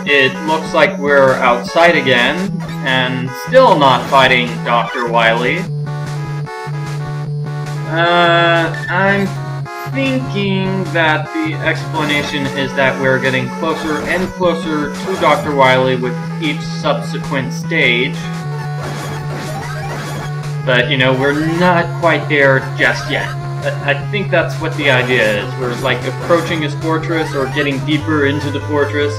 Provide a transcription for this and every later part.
It looks like we're outside again, and still not fighting Dr. Wily. I'm thinking that the explanation is that we're getting closer and closer to Dr. Wily with each subsequent stage. But, you know, we're not quite there just yet. I think that's what the idea is. We're, like, approaching his fortress or getting deeper into the fortress.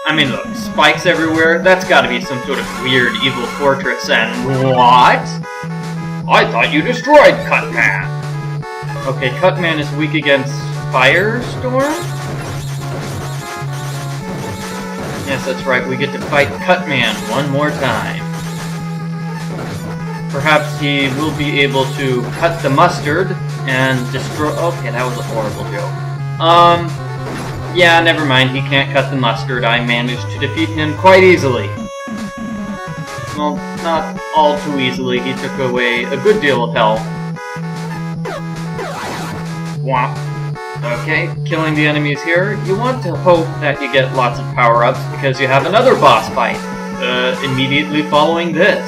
I mean, look, spikes everywhere. That's gotta be some sort of weird, evil fortress. And what? I thought you destroyed Cutman. Okay, Cutman is weak against Firestorm? Yes, that's right. We get to fight Cutman one more time. Perhaps he will be able to cut the mustard and destroy... Okay, that was a horrible joke. Yeah, never mind. He can't cut the mustard. I managed to defeat him quite easily. Well, not all too easily. He took away a good deal of health. Womp. Okay, killing the enemies here. You want to hope that you get lots of power-ups because you have another boss fight. Immediately following this.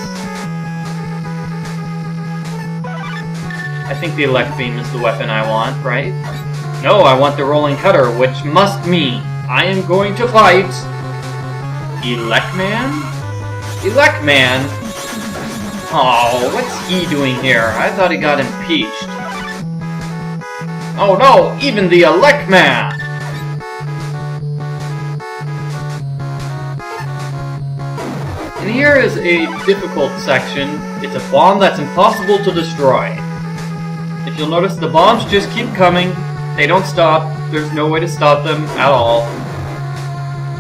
I think the Elec beam is the weapon I want, right? No, I want the rolling cutter, which must mean I am going to fight... Elec Man? Elec Man? Oh, what's he doing here? I thought he got impeached. Oh no, even the Elec Man! And here is a difficult section. It's a bomb that's impossible to destroy. If you'll notice, the bombs just keep coming. They don't stop. There's no way to stop them at all.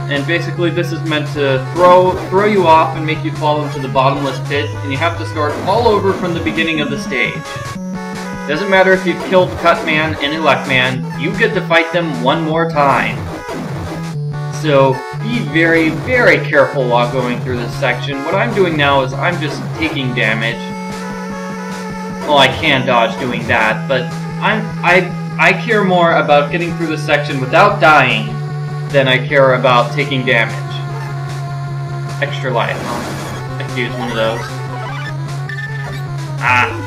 And basically this is meant to throw you off and make you fall into the bottomless pit, and you have to start all over from the beginning of the stage. Doesn't matter if you've killed Cutman and Elec Man, you get to fight them one more time. So be very, very careful while going through this section. What I'm doing now is I'm just taking damage. Well, I can dodge doing that, but I care more about getting through this section without dying than I care about taking damage. Extra life, huh? I could use one of those. Ah!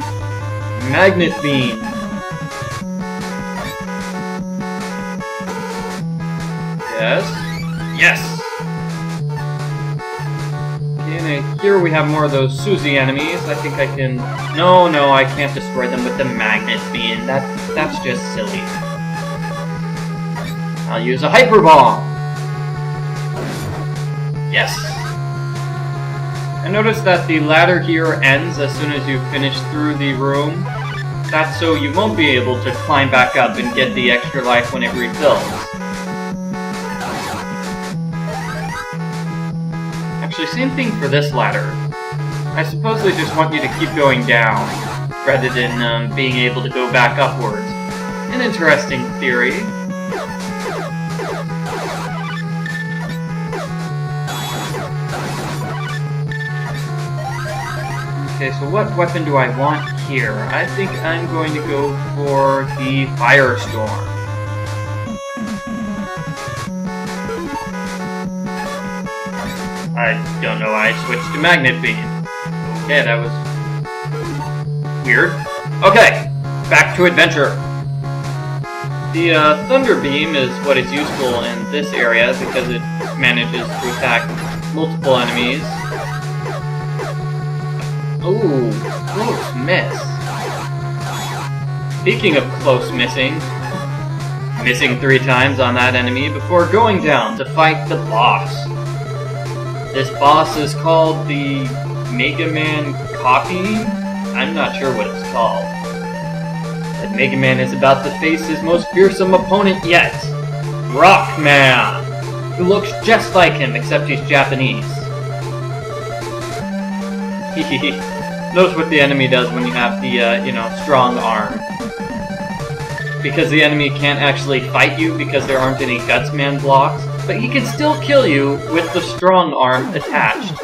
Magnet beam! Yes? Yes! Okay, and here we have more of those Susie enemies. I think I can... No, I can't destroy them with the magnet beam. That's just silly. I'll use a hyper bomb. Yes. I noticed that the ladder here ends as soon as you finish through the room. That's so you won't be able to climb back up and get the extra life when it refills. Actually, same thing for this ladder. I suppose they just want you to keep going down, rather than being able to go back upwards. An interesting theory. Okay, so what weapon do I want here? I think I'm going to go for the Firestorm. I don't know, I switched to Magnet Beam. Okay, that was weird. Okay, back to adventure. The Thunder Beam is what is useful in this area because it manages to attack multiple enemies. Ooh, close miss. Speaking of close missing 3 times on that enemy before going down to fight the boss. This boss is called the Mega Man Copy? I'm not sure what it's called. But Mega Man is about to face his most fearsome opponent yet, Rockman, who looks just like him except he's Japanese. Notice what the enemy does when you have the, strong arm. Because the enemy can't actually fight you because there aren't any Gutsman blocks, but he can still kill you with the strong arm attached.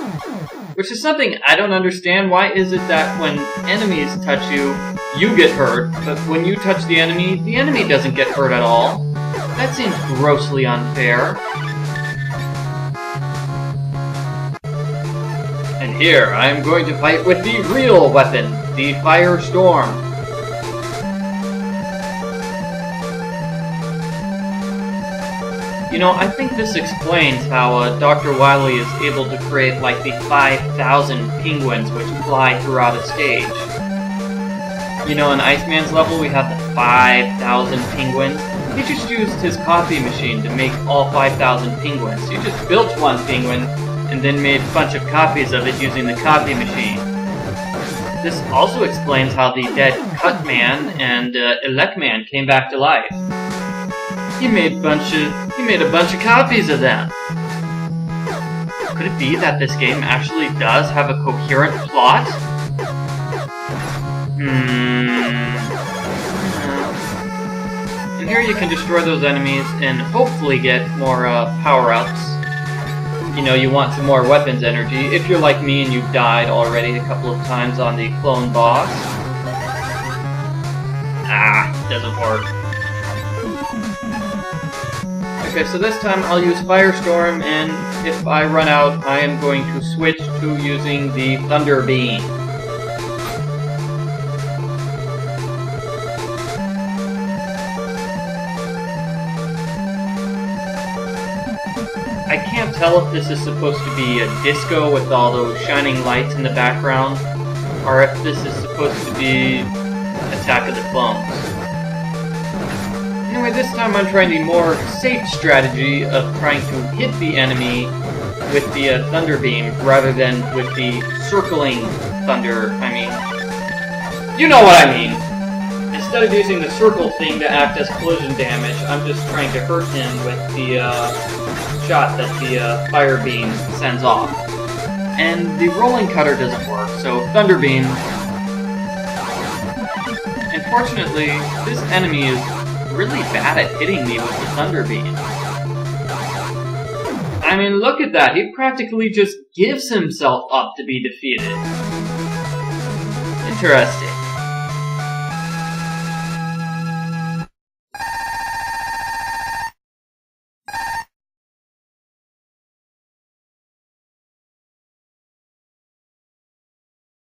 Which is something I don't understand. Why is it that when enemies touch you, you get hurt, but when you touch the enemy doesn't get hurt at all? That seems grossly unfair. Here, I am going to fight with the real weapon, the Firestorm. You know, I think this explains how Dr. Wily is able to create like the 5,000 penguins which fly throughout a stage. You know, in Iceman's level we have the 5,000 penguins. He just used his copy machine to make all 5,000 penguins. He just built one penguin and then made a bunch of copies of it using the copy machine. This also explains how the dead Cut Man and Elec Man came back to life. He made a bunch of copies of them. Could it be that this game actually does have a coherent plot? And here you can destroy those enemies and hopefully get more power-ups. You know, you want some more weapons energy. If you're like me and you've died already a couple of times on the clone boss. Doesn't work. Okay, so this time I'll use Firestorm, and if I run out, I am going to switch to using the Thunder Beam. I can't tell if this is supposed to be a disco with all those shining lights in the background, or if this is supposed to be Attack of the Clones. Anyway, this time I'm trying the more safe strategy of trying to hit the enemy with the Thunder Beam rather than with the circling thunder. I mean, you know what I mean. Instead of using the circle thing to act as collision damage, I'm just trying to hurt him with the shot that the Fire Beam sends off. And the Rolling Cutter doesn't work, so Thunder Beam. Unfortunately, this enemy is really bad at hitting me with the Thunder Beam. I mean, look at that. He practically just gives himself up to be defeated. Interesting.